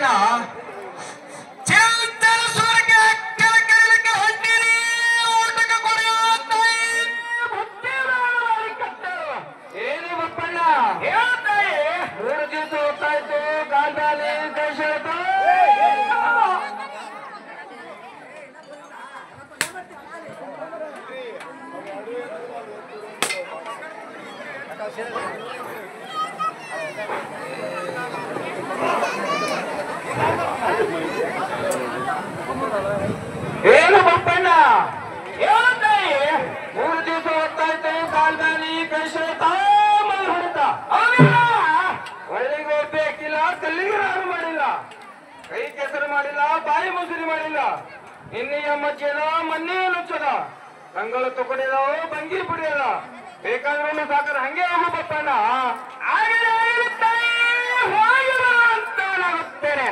ಬಪ್ಪಣ್ಣ ಚಿಂತನ ಸ್ವರ್ಗ ಕೆಳಕ್ಕೆ ಹಟ್ಟಿರಿ ಊಟಕ್ಕೆ ಕೊಡುವ ಏನು ಬಪ್ಪಣ್ಣ ಹೇಳ್ತಾಯಿ 3 ದಿವಸ ಹೊತ್ತಾಯ್ತು ಕಾಲ್ ಮೇಲೆ ಕೈ ಸೆಳೆತ ಏನು ಬಪ್ಪಣ್ಣ ಹೇಳ್ತಾಯಿ 3 ದಿವಸ ಹೊತ್ತಾಯ್ತು ಕಾಲ್ ಮೇಲೆ ಕೈ ಸೆಳೆತ ಮೈ ಹೊಡೆತ ಒಳ್ಳೆಗೆ ಹೋಗ್ಬೇಕಿಲ್ಲ ಕಲ್ಲಿಗೆ ರಾರು ಮಾಡಿಲ್ಲ ಕೈ ಕೆಸರು ಮಾಡಿಲ್ಲ ಬಾಯಿ ಮುಸುರಿ ಮಾಡಿಲ್ಲ ನಿನ್ನೆಯ ಮಜ್ಜೆದ ಮೊನ್ನೆ ನುಚ್ಚದ ಕಂಗಳು ತುಕಡಿದಾವ ಬಂಗಿ ಪುಡಿಯದ ಬೇಕಾದ್ರೂ ಸಾಕರ ಹಂಗೆ ಹೋಗು ಬಪ್ಪಣ್ಣ ಅಂತ ನಾಗುತ್ತೇನೆ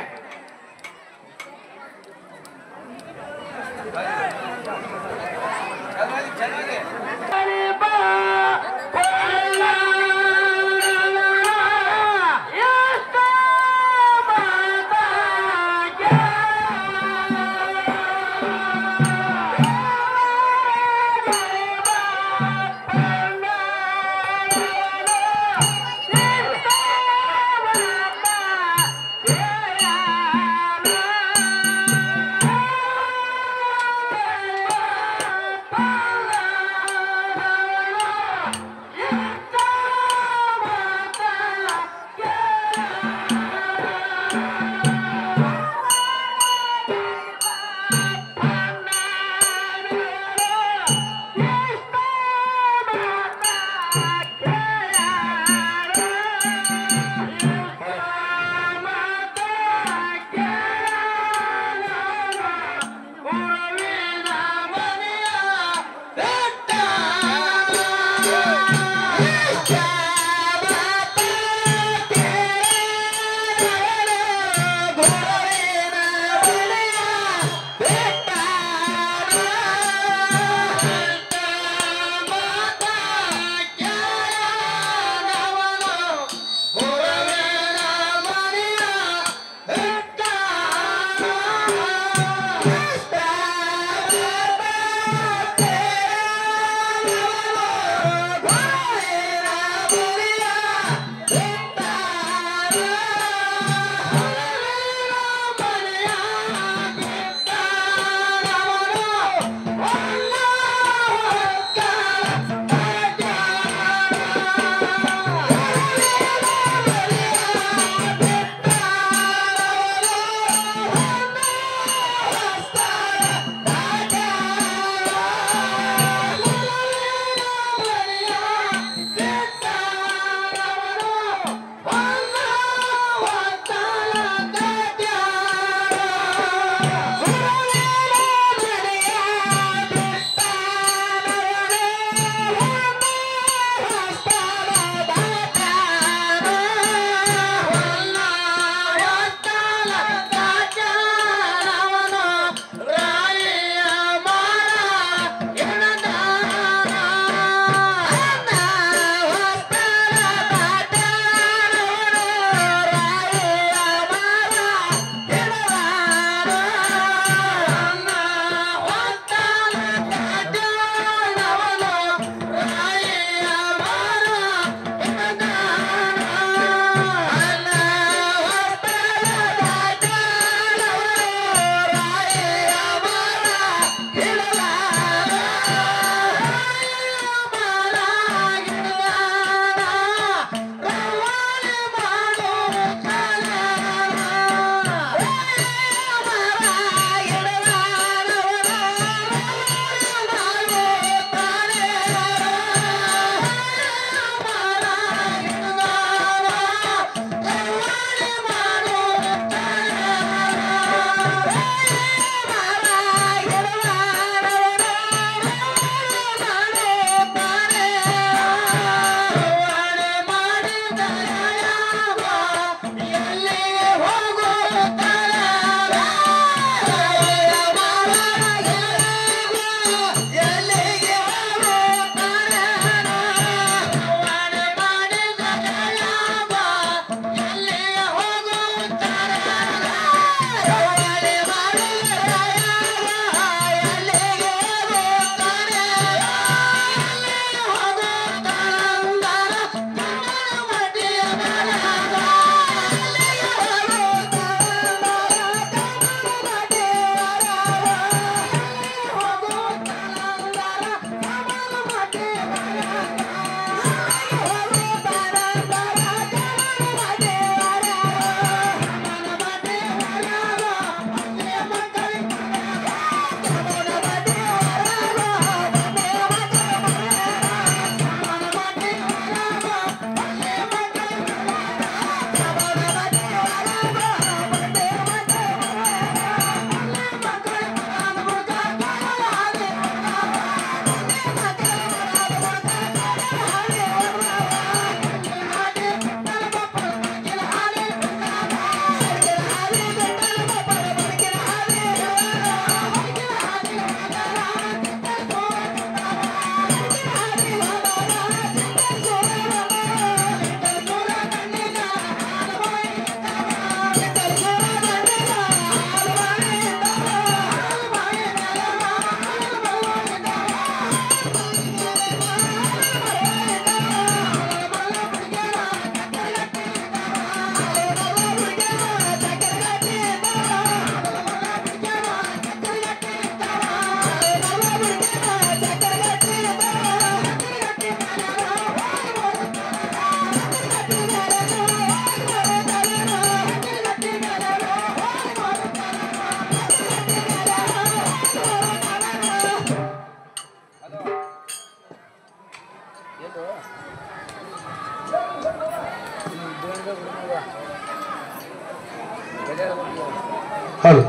ಹಲೋ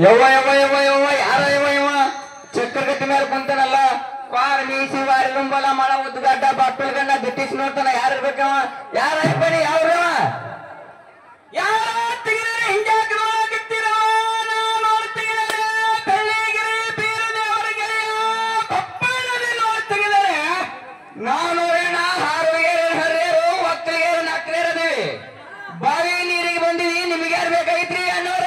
ಯವ್ವ ಯವ್ವ ಯವ್ವ ಯವ್ವ ಯಾರ ಯವ್ವ ಯವ್ವ ಚಕ್ರಗಟ್ಟಿ ಮೇಲೆ ಕುಂತಾನಲ್ಲ ಕ್ವಾರ್ ಮೀಸಿ ವಾರಿ ಲುಂಬಲ ಮಳ ಉದ್ಗಡ್ಡ ಬಪ್ಪಳ ಗಂಡ ಬ್ರಿಟಿಷ್ ನೋಡ್ತಾನ ಯಾರು ಇರ್ಬೇಕವ ಯಾರ ಬನ್ನಿ ಯಾವ್ರವ ಯಾರ ತೆಗಿದರೆ ಹಿಂಗ್ಯಾಕೆ ನೋಡಕತ್ತೀರವ ನೋಡಿ ತೆಗಿದರೆ ಬೆಳ್ಳಿಗಿರಿ ಬೀರದೇವರ ಗೆಳೆಯ ಬಪ್ಪಳದಲ್ಲಿ ನೋಡಿ ತೆಗಿದರೆ ನಾನೂರೇಣ ಹಾರುಗೇರು ಹರಿಯರು ಒಕ್ಕಲಿಗೇರು ನಕ್ಕಲೇರದೇವಿ ಬಾವಿ ನೀರಿಗೆ ಬಂದಿವಿ ನಿಮಗೆ ಯಾರು ಬೇಕಾಗಿತ್ರಿ ಅನ್ನೋರು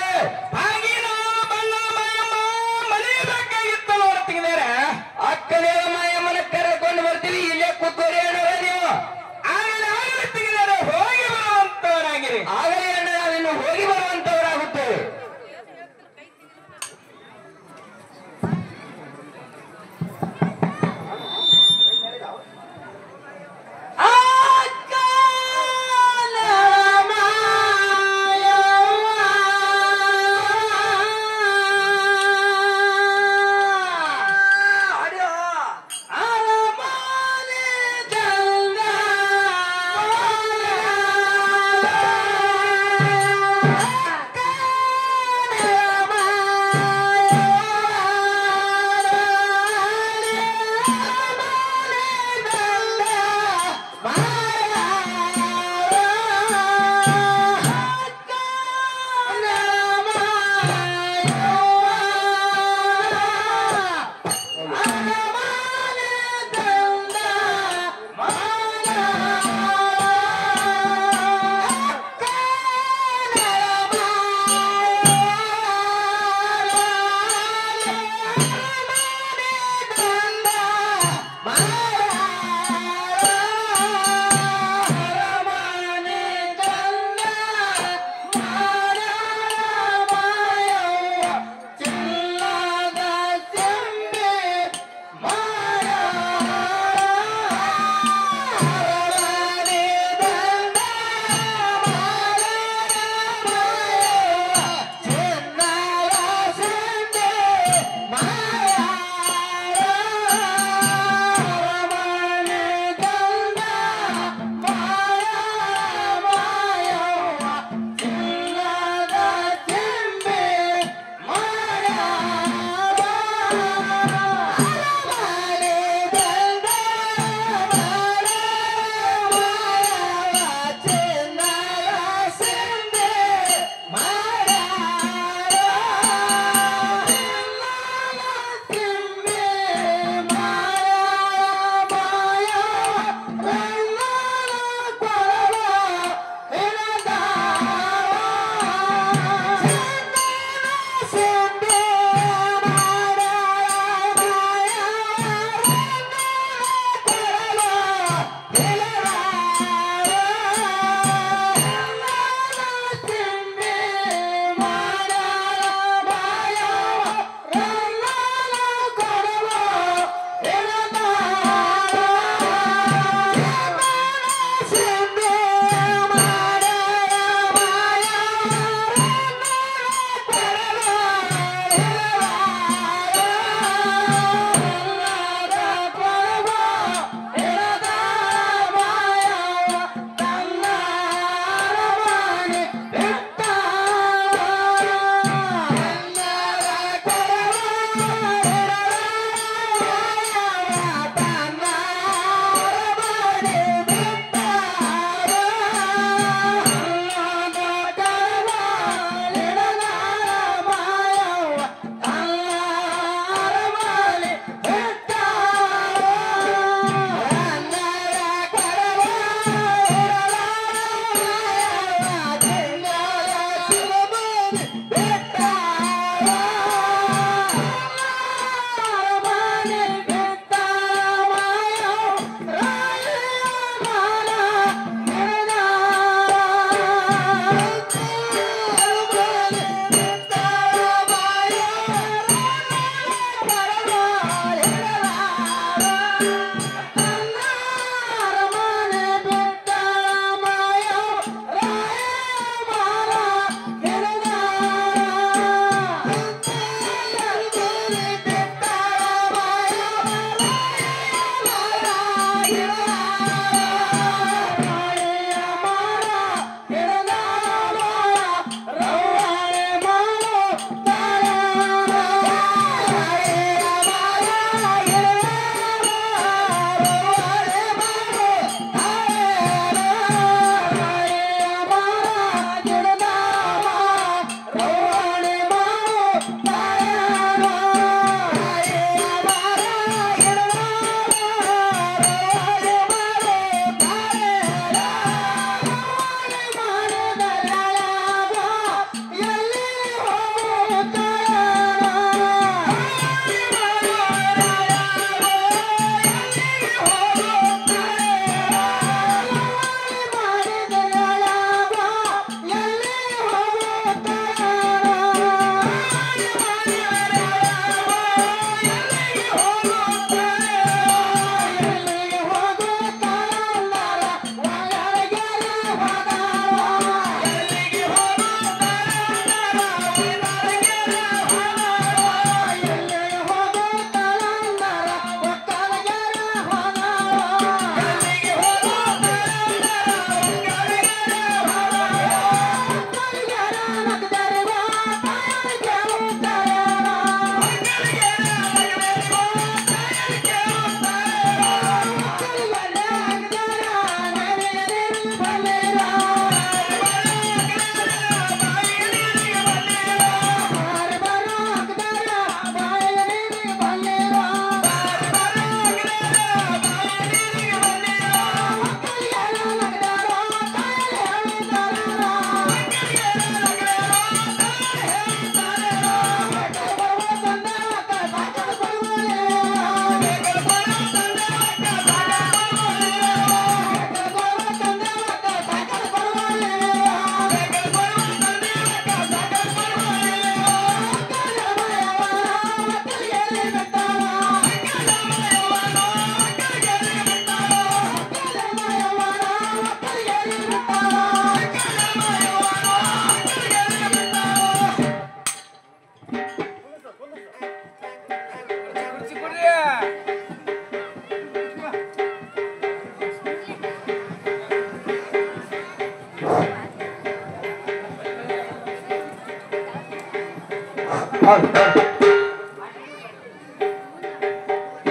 ಅಕ್ಕನೇ ಮಾಯಮ್ಮನ ಕರೆಕೊಂಡು ಬರ್ತೀವಿ ಇಲ್ಲೇ ಕೂತ್ಕೋರಿ ಅನ್ನೋರ ನೀವು ಆಗಲೇ ತೆಗೆದರೆ ಹೋಗಿ ಬರುವಂತವರಾಗಿರಿ ಆಗಲೇ ಅಣ್ಣ ನಾವಿನ್ನು ಹೋಗಿ ಬರುವಂತವರಾಗುತ್ತೇವೆ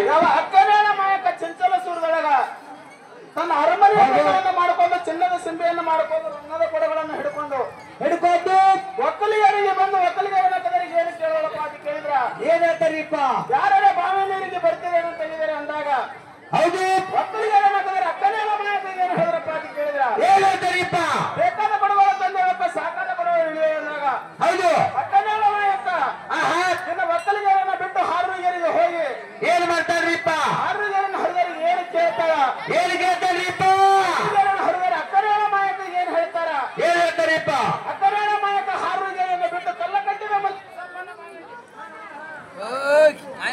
ಯಾವ ಅಕ್ಕನೇನ ಮಾಯಕ ಚಂಚಲ ಸೂರದೊಳಗ ತನ್ನ ಅರಮನೆಯನ್ನು ಮಾಡಿಕೊಂಡು ಚಿನ್ನದ ಸಿಂಬೆಯನ್ನು ಮಾಡಿಕೊಂಡು ರನ್ನದ ಕೊಡಗಳನ್ನು ಹಿಡ್ಕೊಂಡು ಒಕ್ಕಲಿಗರಿಗೆ ಬಂದು ಒಕ್ಕಲಿಗರಿಗೆ ಏನು ಕೇಳೋಳಪ್ಪ ಅಂತ ಕೇಳಿದ್ರ ಏನ್ ಹೇಳ್ತಾರೀಪ? ಯಾರೇ ಬಾವಿ ನೀರಿಗೆ ಬರ್ತೀರಿ ಅಂತ ಹೇಳಿದಾರೆ ಅಂದಾಗ ಹೌದು. ಒಕ್ಕಲಿಗರ ಅಕ್ಕನೇನ ಮಾಯಕ ಏನು ಹೇಳಿದ್ರಪ್ಪ ಅಂತ ಕೇಳಿದ್ರ ಏನ್ ಹೇಳ್ತಾರೀಪ? ಬೇಕಾದ ಕೊಡಗಳು ತಂದೇವಪ್ಪ ಸಾಕಾದ ಕೊಡಗಳು ಇಳಿಯ ಅಂದಾಗ ಹೌದು. ಅಕ್ಕನೇನ ಮಾಯಕ ನಿನ್ನ ಒಕ್ಕಲಿಗರನ್ನ ಬಿಟ್ಟು ಹಾರುಗರಿಗೆ ಹೋಗಿ ಏನ್ ಮಾಡ್ತಾರ್ರಿಪ್ಪ? ಹಾರುಗರನ್ನ ಹರಿದರಿಗೆ ಏನು ಕೇಳ್ತಾರ? ಏನ್ ಕೇಳ್ತಾರ್ರಿಪ್ಪ? ಹರಿದರ ಅಕ್ಕನೇನ ಮಾಯಕ ಏನ್ ಹೇಳ್ತಾರ? ಏನ್ ಹೇಳ್ತಾರಿಪ್ಪ? ಅಕ್ಕನೇನ ಮಾಯಕ ಹಾರುಗರನ್ನ ಬಿಟ್ಟು ಕಲ್ಲ ಕಟ್ಟಿದ ಆ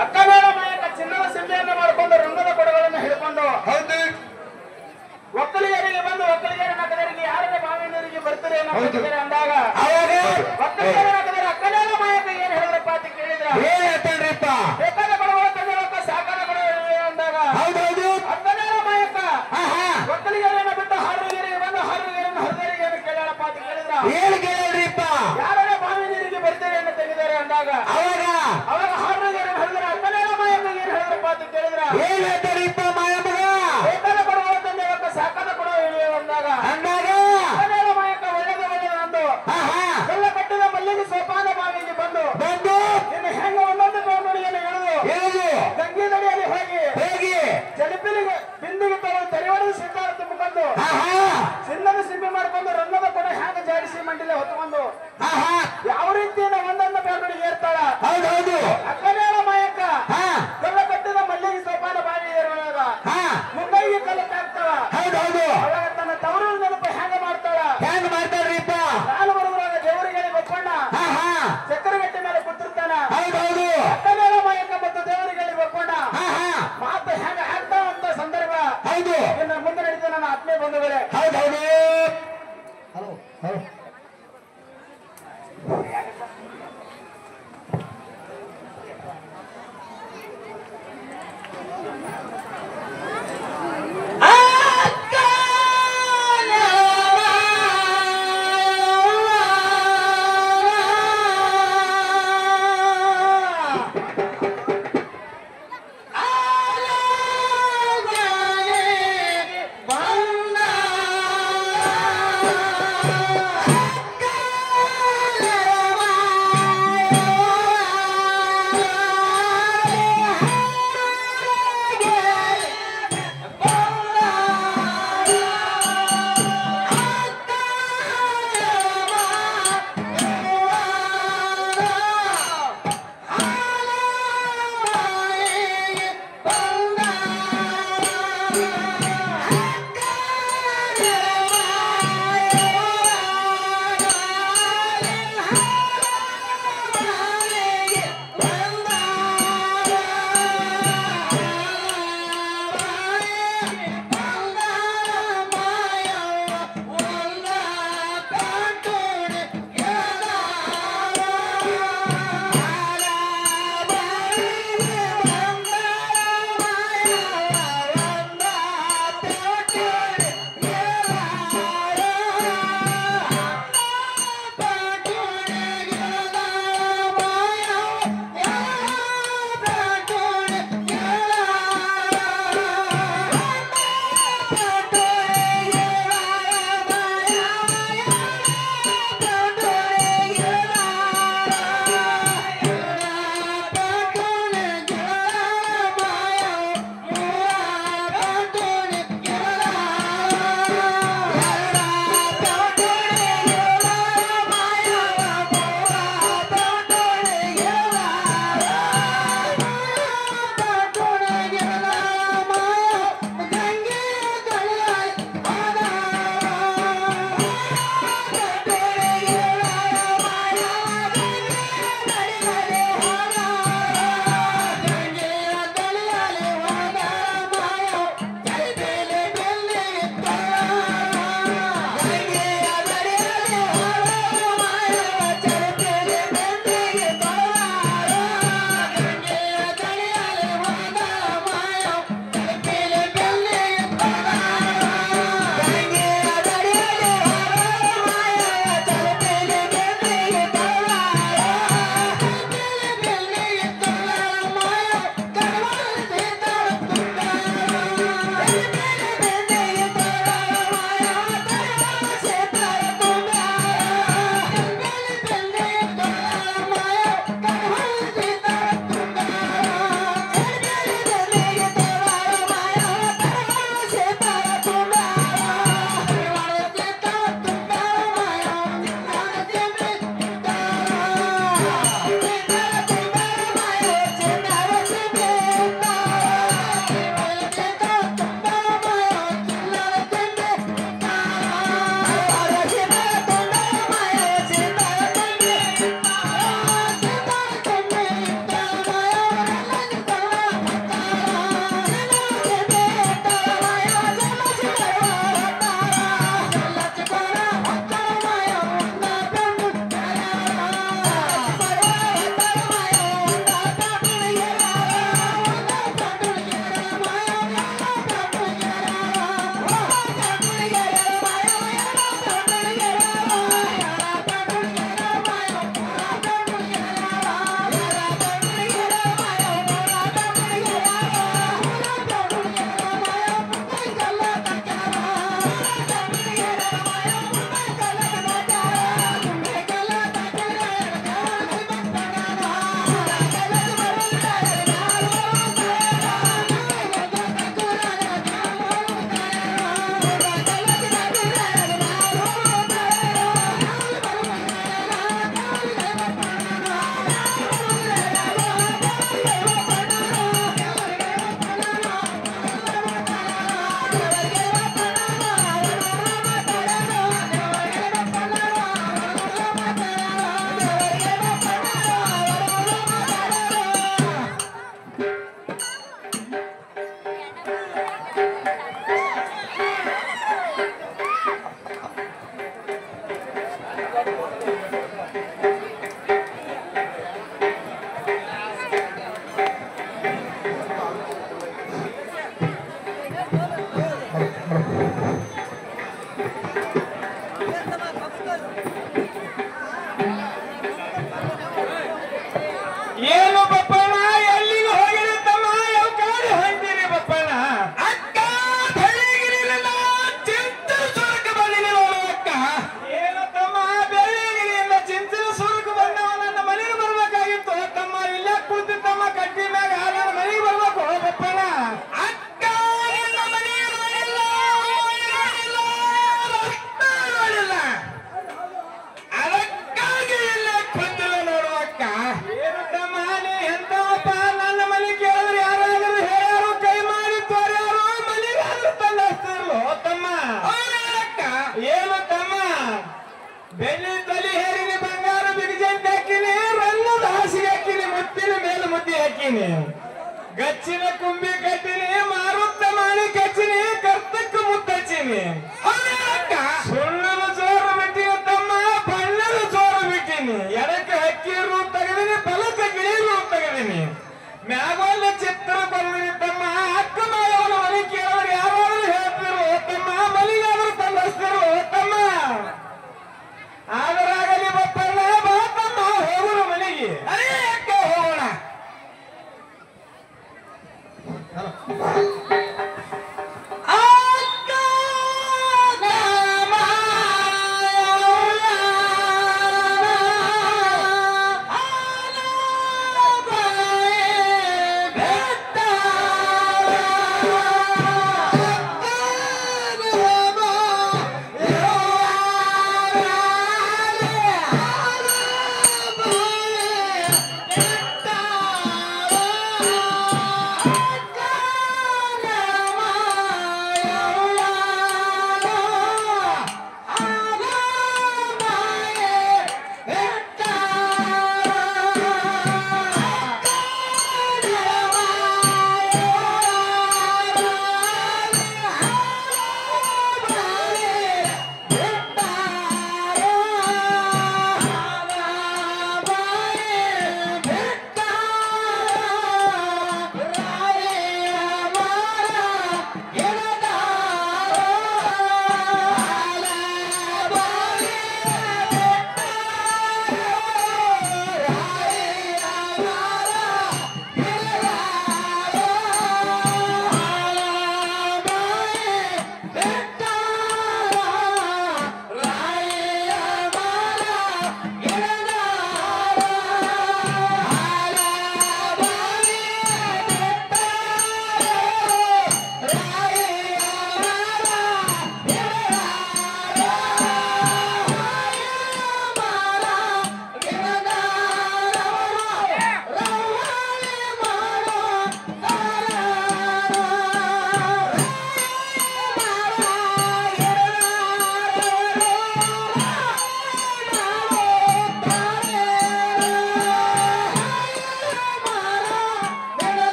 ಅಕ್ಕ ಮೇಳ ಮಾಯಕ ಚಿನ್ನದ ಸಿಂಬೆಯನ್ನು ಮಾಡಿಕೊಂಡು ರಂಗದ ಕೊಡಗಳನ್ನು ಹಿಡ್ಕೊಂಡು ಒಕ್ಕಲಿಗರಿಗೆ ಬಂದು ಒಕ್ಕಲಿಗರ ನಗದರಿಗೆ ಯಾರಿಗೆ ಬಾವಿನರಿಗೆ ಬರ್ತಾರೆ ಅಂದಾಗ ಒಕ್ಕಲಿಗರ ನಗದರ ಅಕ್ಕನೇಳ ಮಾಯಕ ಏನ್ ಹೇಳಿದ್ರಪ್ಪ ಅಂತ ಕೇಳಿದ್ರ ಬೇಕಾದ ಕೊಡಗಳ ತಂದಿರಕ್ಕ ಸಾಕಾದ ಕೊಡಗಳು ಅಂದಾಗ ಅಕ್ಕನೇಳ ಮಾಯಕ ಒಕ್ಕಲಿಗರನ್ನ ಬಿಟ್ಟು ಹಾರುಗಿರಿಗೆ ಬಂದು ಹಾರುಗಿರನ್ನು ಹರಿದರಿಗೆ ಏನು ಕೇಳಪ್ಪ ಅಂತ ಕೇಳಿದ್ರ ಯಾರೇ ಬಾವಿ ನೀರಿಗೆ ಬರ್ತಾರೆ ಅಂತ ತೆಗೆದಾರೆ ಅಂದಾಗ ಅವಾಗ ಹಾರುಗಿರನ್ನು ಹರಿದ್ರೆ ಅಕ್ಕನೇಳ ಮಾಯಕ ಏನ್ ಹೇಳಿದ್ರಪ್ಪ ಅಂತ ಕೇಳಿದ್ರ ಬೇಕಾದ ಕೊಡಗಳ ತಂದಿರಕ್ಕ ಸಾಕಾದ ಕೊಡ ಅಂದಾಗ ಅಕ್ಕನೇಳ ಮಾಯಕ ಒಳ್ಳೆದ ಒಳ್ಳೆದಂದು ಎಲ್ಲ ಕಟ್ಟಿದ ಮಲ್ಲಿಗೆ ಸೋಪಾನ ಬಾವಿಗೆ ಬಂದು ಇನ್ನು ಹೆಂಗ ಒಂದೊಂದು ಗೋರ್ನುಡಿಯನ್ನು ಎಳೆದು ಗಂಗಿ ದಡಿಯಲ್ಲಿ ಹೋಗಿ ಜಡಿಪಿಲಿಗೆ ಬಿಂದಿಗೆ ತಗೊಂಡು ತೆರೆವಡೆದು ಸಿದ್ಧಾರ್ಥ ತುಂಬಿಕೊಂಡು ಚಿನ್ನದ ಸಿಂಬೆ ಮಾಡ್ಕೊಂಡು ರಂಗದ ಕೊಡ ಹ್ಯಾಂಗ ಜಾಡಿಸಿ ಮಂಡಿಲೆ ಹೊತ್ಕೊಂಡು ಯಾವ ರೀತಿಯಿಂದ ಒಂದೊಂದು ಬೇರ್ನುಡಿಗೆ ಏರ್ತಾಳ ಅಕ್ಕನೇಳ ಮಾಯಕ ಕಲ್ಲ ಕಟ್ಟಿದ ಮಲ್ಲಿಗೆ ಸೋಪಾನ ಬಾವಿ ಏರುವಾಗ ಮುಂಗೈಗೆ ಕಲ್ಲು ತಾಕ್ತಾಳ ಅವಾಗ ತನ್ನ ತವರು ನೆನಪು ಹ್ಯಾಂಗ ಮಾಡ್ತಾಳ ನಾನು ಬರುವಾಗ ದೇವರಿಗೆ ಒಪ್ಪಣ್ಣ ಚಕ್ರಗಟ್ಟೆ ಮೇಲೆ ಕೂತಿರ್ತಾನ ಅಕ್ಕನೇಳ ಮಾಯಕ ಮತ್ತು ದೇವರಿಗೆ ಒಪ್ಪಣ್ಣ ಮಾತು ಹೆಂಗ ಆಗ್ತಾವ ಅಂತ ಸಂದರ್ಭ ಇನ್ನು ಮುಂದೆ ನಡೀತ ನನ್ನ ಆತ್ಮೀಯ ಬಂಧುಗಳೇ ಬಂದ ಬೆಳ್ಳಿ ತಲಿ ಹೇರಿನಿ ಬಂಗಾರ ಬಿಗಿಜಂತ ಹಾಕಿನಿ ರಂಗದ ಹಾಸಿಗೆ ಹಾಕಿನಿ ಮುತ್ತಿನ ಮೇಲೆ ಮುದ್ದೆ ಹಾಕಿನಿ ಗಚ್ಚಿನ ಕುಂಬಿ ಕಟ್ಟಿನಿ ಮಾರುತ್ತ ಮಾಡಿ ಕಚ್ಚಿನಿ ಕರ್ತಕ್ಕ ಮುತ್ತಚ್ಚಿನಿ ಸುಣ್ಣದ ಜೋರು ಬಿಟ್ಟಿನಿ ತಮ್ಮ ಬಣ್ಣದ ಜೋರು ಬಿಟ್ಟಿನಿ ಎಡಕ್ಕೆ ಹಕ್ಕಿ ರೂಪ್ ತೆಗೆದಿನಿ ಫಲಕ ಗಿಳಿ ರೂಪ್ ತೆಗೆದಿನಿ ಮ್ಯಾಗೋಲ್ಲ ಚಿತ್ರ ಬಂದಿನಿ ತಮ್ಮ ಅಕ್ಕ ಮಾಯವನ ಮನೆ ಕೇಳಿದ್ರೆ ಯಾರಾದ್ರೂ ಹೇಳ್ತಿರು ತಮ್ಮ ಮಲಿಗಾದ್ರೂ ತಂದಿಸ್ತಿರು ತಮ್ಮ ಆದರಾಗಲಿ ಬಪ್ಪಣ್ಣ ಬಾ ತಮ್ಮ ಹೋಗೋಣ ಮನೆಗೆ ಅಕ್ಕ ಹೋಗೋಣ ಅಕ್ಕ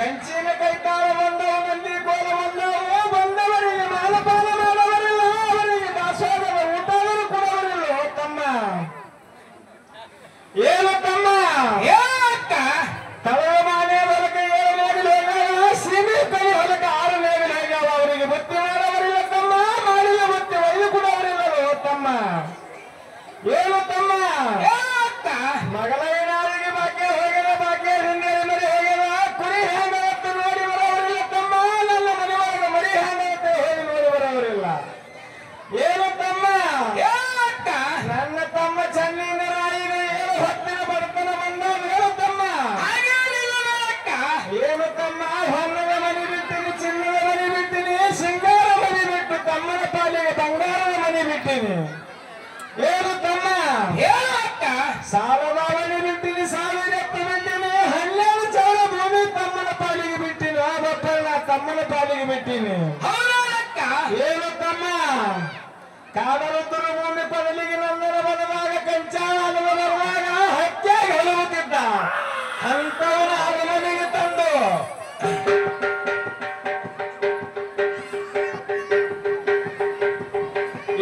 ಕಂಚಿನ ಕೈತಾಳ ಬಂದವು ನಂದಿ ಕೋಲ ಬಂದವು ಬಂದವರಿಗೆ ಮಾಲಪಾಲ ಮಾಡವರಿಲ್ಲ ಅವರಿಗೆ ದಾಸೋಹದ ಊಟವನ್ನು ಕೊಡವರಿಲ್ಲ ತಮ್ಮ ಏನು ತಮ್ಮ ಹೇಳಕ್ಕ ತಲೆಯ ಮಾನೆ ಹೊಲಕ 7 ನೇಗಿಲು ಹೋಗ್ಯಾವ ಸೀಮೆ ಕೈ ಹೊಲಕ 6 ನೇಗಿಲು ಹೋಗ್ಯಾವ ಅವರಿಗೆ ಬುತ್ತಿ ಮಾಡವರಿಲ್ಲ ತಮ್ಮ ಮಾಡಿಲ್ಲ ಬುತ್ತಿ ಒಯ್ದು ಕೊಡವರಿಲ್ಲವೋ ತಮ್ಮ ಏನು ತಮ್ಮ ಹೇಳಕ್ಕ ಮಗಳ ಏನಾರಿಗೆ ಬಾಕಿ ಹೋಗ್ಯದ ಬಾಕಿ ಹಿಂದೆ ಮರಿ ಹೋಗ್ಯದ ಕುರಿ ಹೆಂಗತ್ತ ನೋಡಿ ಬರೋವರಿಲ್ಲ ತಮ್ಮ ನನ್ನ ಮನೆ ಒಳಗೆ ಮರಿ ಹೆಂಗತ್ತ ಹೋಗಿ ನೋಡಿ ಬರೋವರಿಲ್ಲ ಏನು ತಮ್ಮ ಹೇಳಕ್ಕ ನನ್ನ ತಮ್ಮ ಚನ್ನಿನ ರಾಯಿಗೆ ಏನು ಹೊತ್ತಿನ ಬಡತನ ಬಂದ ಹೇಳು ತಮ್ಮ ಹಾಗೇನಿಲ್ಲ ಹೇಳಕ್ಕ ಏನು ತಮ್ಮ ಹೊನ್ನದ ಮನೆ ಬಿಟ್ಟಿನಿ ಚಿನ್ನದ ಮನೆ ಬಿಟ್ಟಿನಿ ಸಿಂಗಾರ ಮನೆ ಬಿಟ್ಟು ತಮ್ಮನ ಪಾಲಿಗೆ ಬಂಗಾರದ ಮನೆ ಬಿಟ್ಟಿನಿ ಏನು ತಮ್ಮ ಹೇಳಕ್ಕ ಸಾಲದ ಮನೆ ಬಿಟ್ಟಿನಿ ಸಾವಿರ ಎತ್ತು ಬಿಟ್ಟಿನಿ 12 ಸಾವಿರ ಭೂಮಿ ತಮ್ಮನ ಪಾಲಿಗೆ ಬಿಟ್ಟಿನಿ ಆ ಬಪ್ಪಣ್ಣ ತಮ್ಮನ ಪಾಲಿಗೆ ಬಿಟ್ಟಿನಿ ಹೌದಕ್ಕ ಏನು ತಮ್ಮ ಕಾಡರುದ್ದರು ಭೂಮಿ ಪದಲಿಗೆ ನಂದನ ಬದಲಾಗ ಕಂಚಾಳ ಬರುವಾಗ ಹಕ್ಕಿಯಾಗಿ ಹೊಲುತ್ತಿದ್ದ ಅಂತವನ ಅರಮನೆಗೆ ತಂದು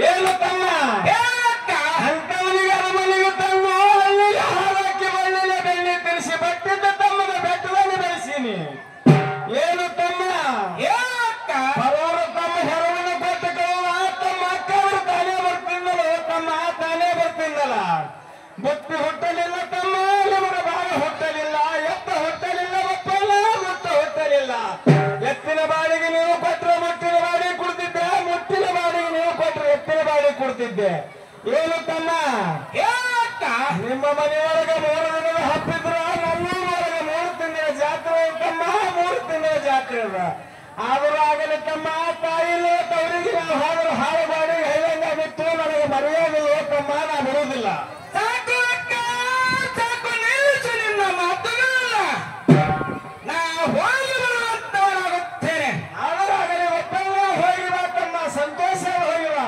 ಏನು ತಮ್ಮ ಹೇಳಕ್ಕ ಅಂತವನಿಗೆ ಅರಮನೆಗೆ ತಂದು ಅಲ್ಲಿಗೆ ಹಾರಾಕಿ ಒಳ್ಳೆಯ ಬೆಣ್ಣೆ ತಿನ್ನಿಸಿ ಬಟ್ಟಿದ್ದ ತಮ್ಮನ ಬೆಟ್ಟದಲ್ಲಿ ಬೆಳೆಸೀನಿ ಏನು ತಮ್ಮ ಹೇಳಕ್ಕ ಬರೋರು ತಮ್ಮ ಹೆರವನ್ನು ಕೊಟ್ಟು ತಮ್ಮ ಅಕ್ಕವರು ತಾನೇ ಬರ್ತಿದ್ದಲ್ಲ ತಮ್ಮ ತಾನೇ ಬರ್ತಿದ್ದಲ್ಲ ಬುತ್ತಿ ಹುಟ್ಟಲಿಲ್ಲ ತಮ್ಮ ನಿಮಗ ಬಾಳ ಹುಟ್ಟಲಿಲ್ಲ ಎತ್ತ ಹುಟ್ಟಲಿಲ್ಲ ಒಪ್ಪಲ್ಲ ಮುತ್ತ ಹುಟ್ಟಲಿಲ್ಲ ಎತ್ತಿನ ಬಾಡಿಗೆ ನೀವು ಕೊಟ್ಟರೆ ಮುಟ್ಟಿನ ಬಾಡಿಗೆ ಕೊಡ್ತಿದ್ದೆ ಮುಟ್ಟಿನ ಬಾಡಿಗೆ ನೀವು ಕೊಟ್ಟರೆ ಎತ್ತಿನ ಬಾಡಿಗೆ ಕೊಡ್ತಿದ್ದೆ ಏನು ತಮ್ಮ ಹೇಳಕ್ಕ ನಿಮ್ಮ ಮನೆಯೊಳಗೆ 3 ದಿನದ ಹಬ್ಬಿದ್ರ ನಮ್ಮೂರೊಳಗೆ 3 ತಿಂಗಳ ಜಾತ್ರೆ ತಮ್ಮ 3 ತಿಂಗಳ ಜಾತ್ರೆ ಅದ ಆದರೂ ಆಗಲಿ ತಮ್ಮ ತಾಯಿಲ್ಲ ತವರಿಗೆ ನಾವು ಹಾಡು ಹಾಳು ಮಾಡಿ ಹೈಲಂಗ ಬಿಟ್ಟು ನನಗೆ ಮರೆಯೋದಿಲ್ಲ ತಮ್ಮ ನಾ ಬಿಡುವುದಿಲ್ಲ ಸಾಕು ಅಕ್ಕ ಸಾಕು ನಿಲ್ಲಿಸು ನಿನ್ನ ಮಾತುಗಳನ್ನ ನಾ ಹೋಗಿ ಬರುವಂತವನಾಗುತ್ತೇನೆ ಆದರೂ ಆಗಲಿ ಒಪ್ಪಲ್ಲ ಹೋಗಿ ಬಾ ತಮ್ಮ ಸಂತೋಷ ಹೋಗಿ ಬಾ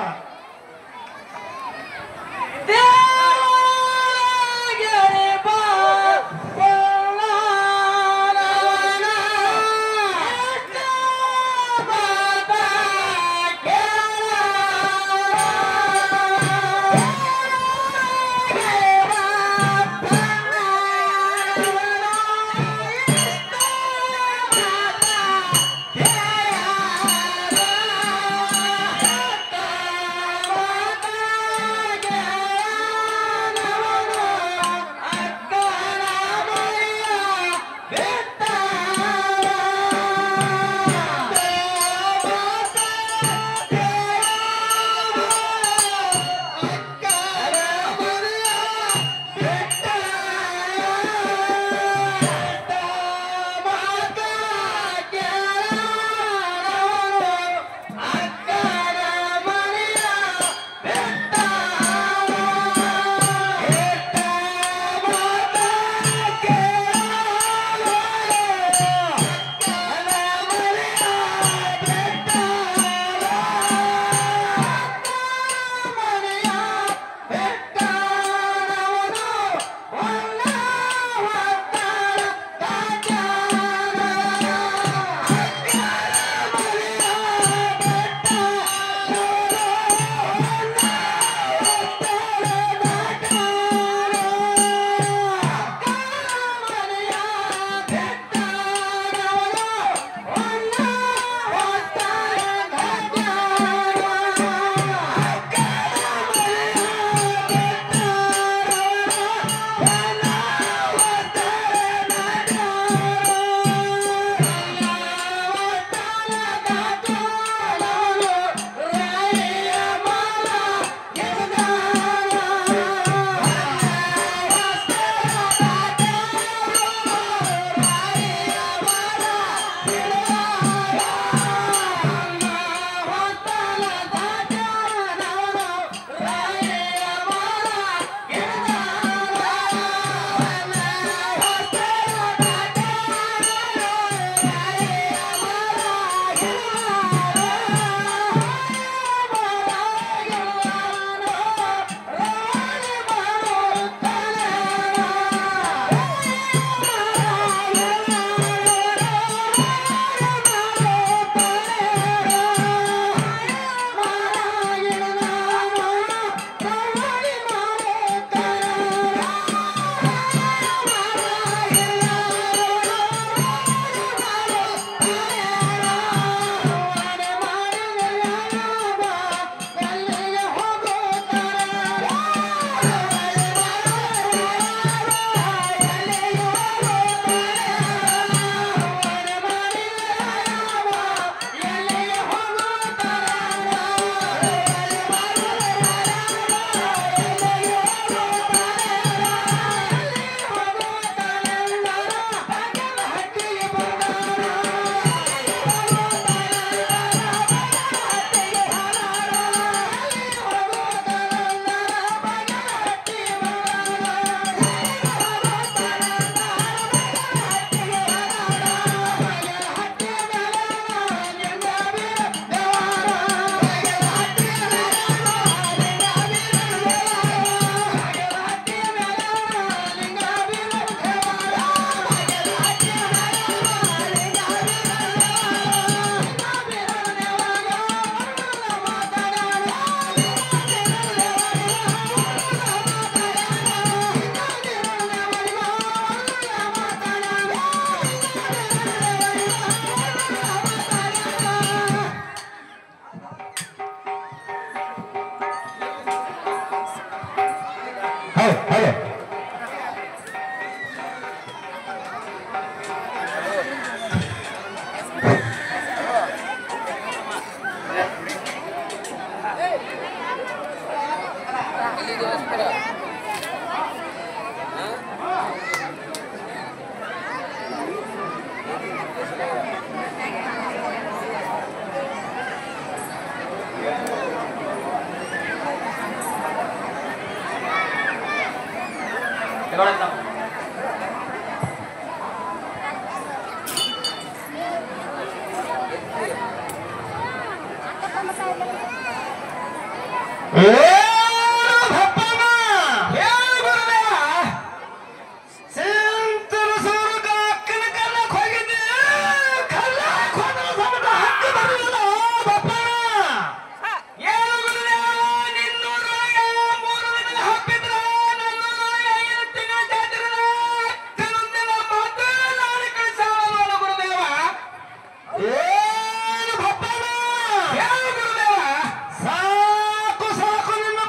ಸಾಕು ಸಾಕು ನಿನ್ನ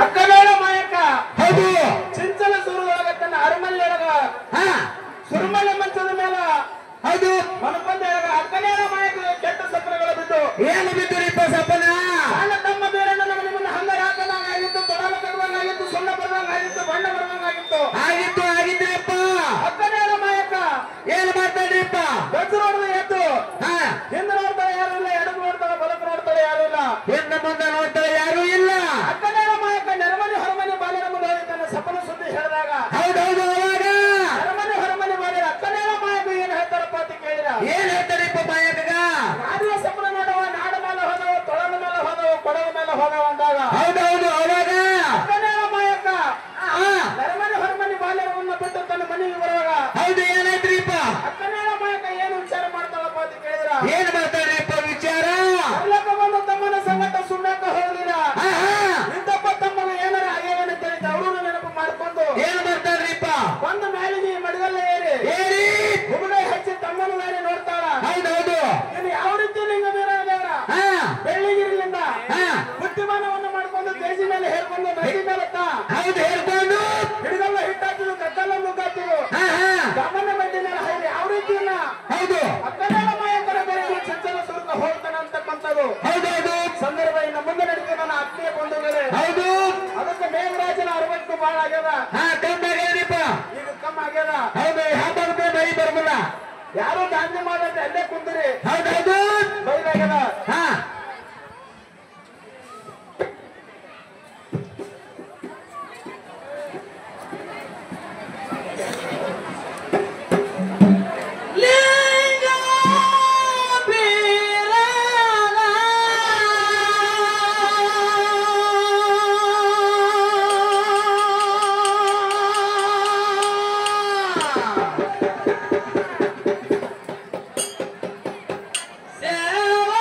ಅಕ್ಕಬೇಡ ಮಾಯಕ್ಕ ಹೌದು ಚಿಂಚಲ ಸೂರದೊಳಗ ತನ್ನ ಅರಮನೆಯೊಳಗ ಸುರುಮಳೆ ಮಂಚದ ಮೇಲ ಹೌದು ಮನಪಂದೊಳಗ ಅಕ್ಕನೇನ ಮಾಯಕ್ಕ ಕೆಟ್ಟ ಸಪನೆಗಳು ಬಿದ್ದು ಏನು ಬಿದ್ದುರಿಪ್ಪ ಸಪನ ನನ್ನ ತಮ್ಮ ಬೇರೆ ನನ್ನ ಮನೆ ಮುಂದೆ ಹಂಗಾರ ಹಾಕದಂಗಾಗಿತ್ತು ತೊಡಲ ಕಟ್ಟದಂಗಾಗಿತ್ತು ಸುಣ್ಣ ಬರ್ದಂಗಾಗಿತ್ತು ಬಣ್ಣ ಬರ್ದಂಗಾಗಿತ್ತು ಆಗಿದ್ರಿಪ್ಪ ಅಕ್ಕನೇನ ಮಾಯಕ್ಕ ಏನು ಮಾಡ್ತಾಳ್ರಿಪ್ಪ ಬೆಚ್ಚ ನೋಡಿದ ಎದ್ದು ಹಿಂದೆ ನೋಡ್ತಾಳೆ ಯಾರು ಇಲ್ಲ ಎಡಕ್ಕೆ ನೋಡ್ತಾಳೆ ಬಲಕ್ಕೆ ನೋಡ್ತಾಳೆ ಯಾರು ಇಲ್ಲ ಹಿಂದೆ ಮುಂದೆ ನೋಡ್ತಾಳೆ ಯಾರು ಇಲ್ಲ ಅಕ್ಕನೇನ ಮಾಯಕ್ಕ ನೆರಮನೆ ಹೊರಮನೆ ಬಾಲಿನ ಮುಂದೆ ತನ್ನ ಸಪನ ಸುದ್ದಿ ಹೇಳಿದಾಗ ಹೌದೌದು ಅವಾಗ ನೆರಮನೆ ಹೊರಮನೆ ಬಾಲಿನ ಅಕ್ಕನೇನ ಮಾಯಕ್ಕ ಏನ್ ಹೇಳ್ತಾರಪ್ಪ ಅಂತ ಕೇಳಿದ ಏನ್ ಹೇಳ್ತಾರಿಪ್ಪ ಮಾಯಕ್ಕಗ ನಾಡಿನ ಸಪನ ನೋಡವ ನಾಡ ಮೇಲೆ ಹೋದವ ತೊಳದ ಮೇಲೆ ಹೋದವ ಕೊಡದ ಮೇಲೆ ಹೋದವ ಅಂದಾಗ ಹೌದೌದು ಅವಾಗ ಅಕ್ಕನೇನ ಮಾಯಕ್ಕ ನೆರಮನೆ ಹೊರಮನೆ ಬಾಲ್ಯವನ್ನು ಬಿಟ್ಟು ತನ್ನ ಮನೆಗೆ ಬರುವಾಗ ಹೌದು ಏನಾಯ್ತ್ರಿಪ್ಪ ಅಕ್ಕನೇನ ಮಾಯಕ್ಕ ಏನು ವಿಚಾರ ಮಾಡ್ತಾಳಪ್ಪ ಅಂತ ಕೇಳಿದ್ರ ಏನ್ ಮಾಡ್ತಾಳ್ರಿಪ್ಪ ವಿಚಾರ ಬರ್ಲಕ್ಕ ಬಂದು ತಮ್ಮನ ಸಂಗಟ ಸುಣ್ಣಕ್ಕ ಹೋಗ್ಲಿಲ್ಲ ನಿಂತಪ್ಪ ತಮ್ಮಗ ಏನಾರ ಆಗ್ಯಾವನ ತಿಳಿದ ಅವರು ನೆನಪು ಮಾಡ್ಕೊಂಡು ಏನ್ ಮಾಡ್ತಾಳ್ರಿಪ್ಪ ಒಂದು ಮ್ಯಾಲಿಗೆ ಮಡಗಲ್ಲ ಏರಿ ಹುಡುಗ ಹಚ್ಚಿ ತಮ್ಮನ ಮೇಲೆ ನೋಡ್ತಾಳ ಹೌದು ಅಕ್ಕನ ಮಾಯಕರ ಬೆರೆದು ಚಂಚಲ ಸುರುಕ ಹೋಗ್ತಾನೆ ಅಂತಕ್ಕಂಥದ್ದು ಹೌದೌದು ಸಂದರ್ಭ ಇನ್ನು ಮುಂದೆ ನಡೀತು ನನ್ನ ಆತ್ಮೀಯ ಬಂಧುಗಳೇ. ಹೌದು ಅದಕ್ಕೆ ಮೇಘರಾಜನ 60 ಬಾಳ ಆಗ್ಯದ. ಕಮ್ಮಿ ಆಗ್ಯದಪ್ಪ ಈಗ ಕಮ್ಮಿ ಆಗ್ಯದ. ಹೌದು ಹಬ್ಬಕ್ಕೆ ಬೈ ಬರ್ಮಲ್ಲ ಯಾರು ಧಾನ್ಯ ಮಾಡಂತೆ ಅಲ್ಲೇ ಕುಂದ್ರಿ. ಹೌದೌದು ಬೈದಾಗ್ಯದ. ಹಾ ಸೇವಾ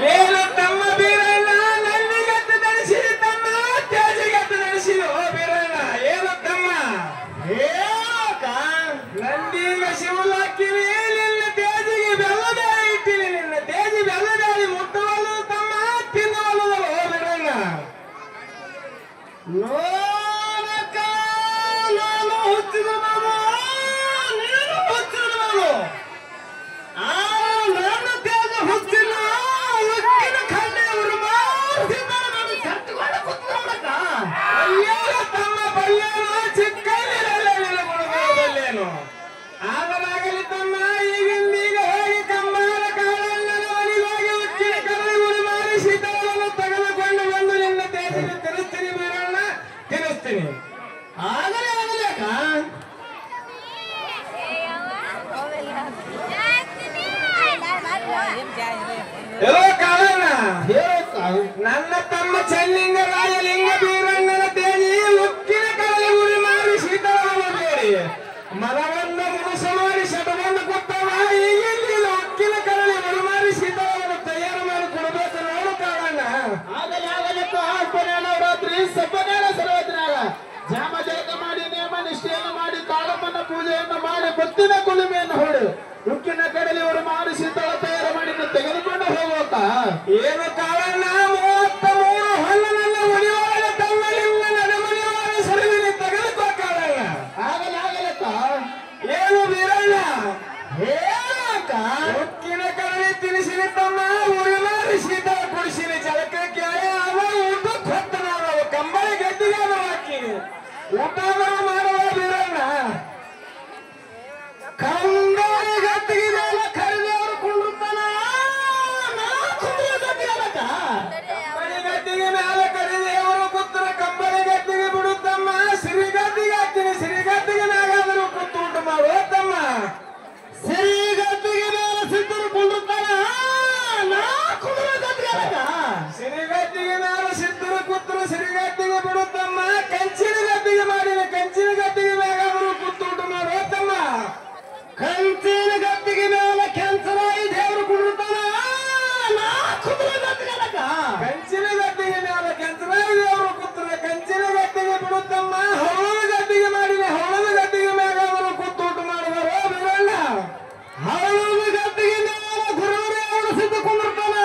ಏನು ತಮ್ಮ ಬೀರಣ್ಣ ನಂದಿಗತ್ತು ನಡೆಸಿ ತಮ್ಮ ತೇಜಿಗತ್ತು ನಡೆಸಿ ಓ ಬೀರಣ್ಣ ಏನು ತಮ್ಮ ನಂದಿಗ ಶಿವಲಾಕಿನಿ ನಿನ್ನ ತೇಜಿಗೆ ಬೆಲ್ಲದಾರಿ ಇಟ್ಟಿನಿ ನಿನ್ನ ತೇಜಿ ಬೆಲ್ಲದಾರಿ ಮುಟ್ಟವಲ್ಲ ತಮ್ಮ ತಿನ್ನವಲ್ಲ ಓ ಬೀರಣ್ಣ ನೋಡಕ್ಕ ನಾನು ಹುಟ್ಟಿದ ನಾನು ನೀನು ಹುಟ್ಟಿದ ನಾನು ನನ್ನ ತೇಜ ಹುಟ್ಟಿಲ್ಲ ಉಕ್ಕಿನ ಖಂಡೆಯವರು ಮಾರುತ್ತಿದ್ದಾರೆ ಕಟ್ಟುಕೊಂಡು ಕೂತ್ಕೊಂಡಕ್ಕ ಅಯ್ಯೋ ತಮ್ಮ ಬಲ್ಲೇನು ಚಿಕ್ಕ ಬಲ್ಲೇನು ಆಗಲಾಗಲಿ ತಮ್ಮ ಈಗಿಂದೀಗ ಹೋಗಿ ಕಮ್ಮಾರ ಕಾಳಣ್ಣನ ಮನೆಗೆ ಹೋಗಿ ಉಕ್ಕಿನ ಕರಡಿ ಉರಿ ಮಾರಿ ಶೀತಳವನ್ನು ತೆಗೆದುಕೊಂಡು ಬಂದು ನಿನ್ನ ತೇಜಿಗೆ ತಿನ್ನಿಸ್ತೀನಿ ಬೀರಣ್ಣ ತಿನ್ನಿಸ್ತೀನಿ ಆಗಲೇ ಆಗಲಿ ಅಕ್ಕ ಎಲ್ಲೋ ಕಾಳಣ್ಣ ನನ್ನ ತಮ್ಮ ಚೆನ್ನಿಂಗ ರಾಜಲಿಂಗ ಬೀರಣ್ಣನ ತೇಜಿ ಉಕ್ಕಿನ ಕರಡಿ ಉರಿ ಮಾರಿ ಶೀತಳವನ್ನು ಬೇಡಿ ಮನವನ್ನ ಮುರುಸು ಮಾಡಿ ಶಟವನ್ನು ಕೊಟ್ಟವ ಈಗಿಲ್ಲಿ ಉಕ್ಕಿನ ಕರಡಿ ಉರಿ ಮಾರಿ ಶೀತಳವನ್ನು ತಯಾರು ಮಾಡಿ ಕೊಡಬೇಕು ನೋಡು ಕಾಳಣ್ಣ ಆಗಲೇ ಆಗಲಕ್ಕ ಆಸ್ಪನೆ ನವರಾತ್ರಿ ಸಬ್ಬನೇನ ಸರ್ವತ್ನಾಗ ಜಾಮ ಜಳಕ ಮಾಡಿ ನೇಮ ನಿಷ್ಠೆಯನ್ನು ಮಾಡಿ ಕಾಳಮ್ಮನ ಪೂಜೆಯನ್ನು ಮಾಡಿ ಬತ್ತಿನ ಕುಲುಮೆಯನ್ನು ಹೊಡೆ ಉಕ್ಕಿನ ಕಡಲಿವರು ಮಾಡಿ ಶೀತಳ ತಯಾರು ಮಾಡಿ ತೆಗೆದುಕೊಂಡು ಹೋಗುವಕ್ಕ ಏನು ಕಾಳಣ್ಣ 33 ಹೊನ್ನನನ್ನ ಉಳಿಯುವಾಗ ತಮ್ಮಲಿಂಗ ನಡುಮನೆಯುವಾಗ ಸರಿವಿನ ತೆಗೆದುಕೋ ಕಾಳಣ್ಣ ಆಗಲೇ ಆಗಲಕ್ಕ ಏನು ಬೀರಣ್ಣ ಹೇಳಕ್ಕ ಉಕ್ಕಿನ ಕರಡಿ ತಿನಿಸಿನ ತಮ್ಮ ಉರಿಮಾರಿ ಶೀತಳ ಕುಡಿಸಿನ ಜಲಕಕ್ಕೆ ಅವ ಊಟಕ್ಕೆ ಹೊತ್ತ ನಾವು ಕಂಬಳಿ ಗದ್ದಿಗೆ ಹಾಕಿನಿ ಊಟ ಮಾಡುವ ಬೀರಣ್ಣ ಕಂಬಳಿ ಗದ್ದಿಗೆ ಮೇಲೆ ಕರೆದವರು ಕುಂಡಿರ್ತಾನ ಕಂಬಳಿ ಗದ್ದಿಗೆ ಮೇಲೆ ಕರೆದೇವರು ಕೂತರ ಕಂಬಳಿ ಗದ್ದಿಗೆ ಬಿಡುತ್ತಮ್ಮ ಸಿರಿಗದ್ದಿಗೆ ಹಾಕ್ತೀನಿ ಸಿರಿಗದ್ದಿಗೆ ನಾಗಾದರೂ ಕೂತು ಊಟ ಮಾಡುವ ತಮ್ಮ ಸಿರಿಗದ್ದಿಗೆ ಮೇಲೆ ಸಿದ್ಧರು ಕುಂಡಿರ್ತಾನ ಸಿರಿಗದ್ದಿಗೆ ಮೇಲೆ ಸಿದ್ಧರು ಕೂತರು ಸಿರಿಗದ್ದಿಗೆ ಬಿಡುತ್ತಮ್ಮ ಕಂಚಿನ ಗದ್ದಿಗೆ ಮಾಡಿದ ಕಂಚಿನ ಗದ್ದಿಗೆ ಬೇಕಾದರೂ ಕೂತು ಊಟ ಮಾಡುವ ತಮ್ಮ ಕಂಚಿನ ಗದ್ದಿಗೆ ಮೇಲೆ ಕೆಂಚರಾಯಿ ದೇವರು ಕುಂಡಿರ್ತಾನ ಕಂಚಿನ ಗದ್ದಿಗೆ ಮೇಲೆ ಕೆಂಚರಾಯಿ ದೇವರು ಕೂತರು ಕಂಚಿನ ಗದ್ದಿಗೆ ಬಿಡುತ್ತಮ್ಮ ಹವಳದ ಗದ್ದಿಗೆ ಮಾಡಿದ ಹವಳದ ಗದ್ದಿಗೆ ಬೇಕಾದರೂ ಕೂತು ಊಟ ಮಾಡುವ ಬೀರಣ್ಣ ಹವಳದ ಗದ್ದಿಗೆ ಮೇಲೆ ಗುರುವರು ಸಿದ್ಧ ಕುಂಡಿರ್ತಾನ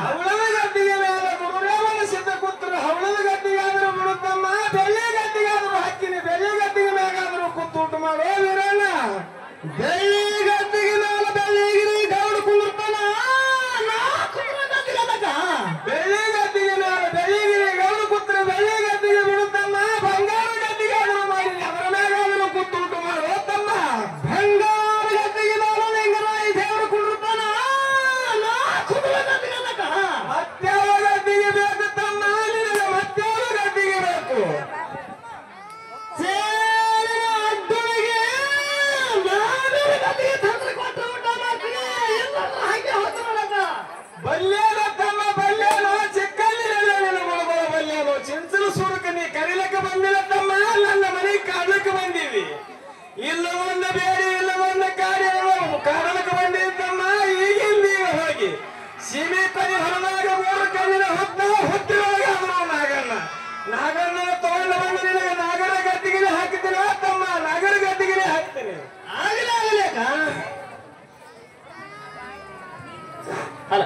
ಹವಳದ ಗದ್ದಿಗೆ ಮೇಲೆ ಗುರುರೇವನ ಸಿದ್ಧ ಕೂತರು ಹವಳದ ಗದ್ದಿಗೆ ಆದರೂ ಬಿಡುತ್ತಮ್ಮ ಬೆಳ್ಳಿ ಗದ್ದಿಗೆ ಆದರೂ ಹಾಕಿನಿ ಬೆಳ್ಳಿ ಗದ್ದಿಗೆ ಬೇಕಾದರೂ ಕೂತು ಊಟ ಮಾಡುವ ಬೀರಣ್ಣ ಬೆಳ್ಳಿ ಗದ್ದಿಗೆ ಮೇಲೆ ಬೆಳ್ಳಿಗಿರಿ ಗೌಡ ಕುಂಡಿರ್ತಾನ ಬೆಳ್ಳಿ ಗದ್ದಿಗೆ ಮೇಲೆ ಬೆಳ್ಳಿಗಿರಿ ಗೌಡ ಕೂತರು ಬೆಳ್ಳಿ ಗದ್ದಿಗೆ ಬಿಡುತ್ತಮ್ಮ ಬಂಗಾರ ಗದ್ದಿಗೆ ಆದರೂ ಮಾಡಿ ಅವರ ಮ್ಯಾಗಾದರೂ ಕೂತು ಊಟ ಮಾಡುವ ತಮ್ಮ ಬಂಗಾರ ಗದ್ದಿಗೆ ಮೇಲೆ ಲಿಂಗರಾಯಿ ದೇವರು ಕುಂಡಿರ್ತಾನ ಮತ್ಯಾವ ಗದ್ದಿಗೆ ಬೇಕು ತಮ್ಮ ನಿನಗೆ ಮತ್ಯಾವ ಗದ್ದಿಗೆ ಬೇಕು ಸೇರಿನ ಅಡ್ಡೊಳಗೆ ನಾನೂರ ಗದ್ದಿಗೆ ತಂದ್ರೆ ಕೊಟ್ಟು ಊಟ ಮಾಡ್ತೀನಿ ಎಲ್ಲರೂ ಹಾಗೆ ಹೋಗ್ತಾರಲ್ಲ ಬಲ್ಲೇನ ತಮ್ಮ ಬಲ್ಲೇನೋ ಚಿಕ್ಕಲ್ಲಿನ ಬಲ್ಲೇನೋ ಚಿಂಚಲು ಸುರುಕ ನೀ ಕರಿಲಕ್ಕೆ ಬಂದಿಲ್ಲ ತಮ್ಮ ನನ್ನ ಮನೆಗೆ ಕಾಡ್ಲಕ್ಕೆ ಬಂದೀವಿ ಇಲ್ಲ ಒಂದು ಬೇರೆ ಇಲ್ಲ ಒಂದು ಕಾಡಲಕ್ಕೆ ಬಂದಿವಿ ತಮ್ಮ ಈಗಿಂದೀಗ ಹೋಗಿ ಸೀಮೆ ಕರಿ ಹೊರದಾಗ 3 ಕಣ್ಣಿನ ಹುತ್ತಿರುವಾಗ ನಾಗಣ್ಣ ತಗೊಂಡು ಬಂದು ನಿನಗೆ ನಾಗರ ಗದ್ದಿಗೆ ಹಾಕ್ತೀನಿ ತಮ್ಮ ನಾಗರ ಗದ್ದಿಗೆ ಹಾಕ್ತೀನಿ ಆಗಲೇ ಆಗಲೇಕ ಅಲ್ಲ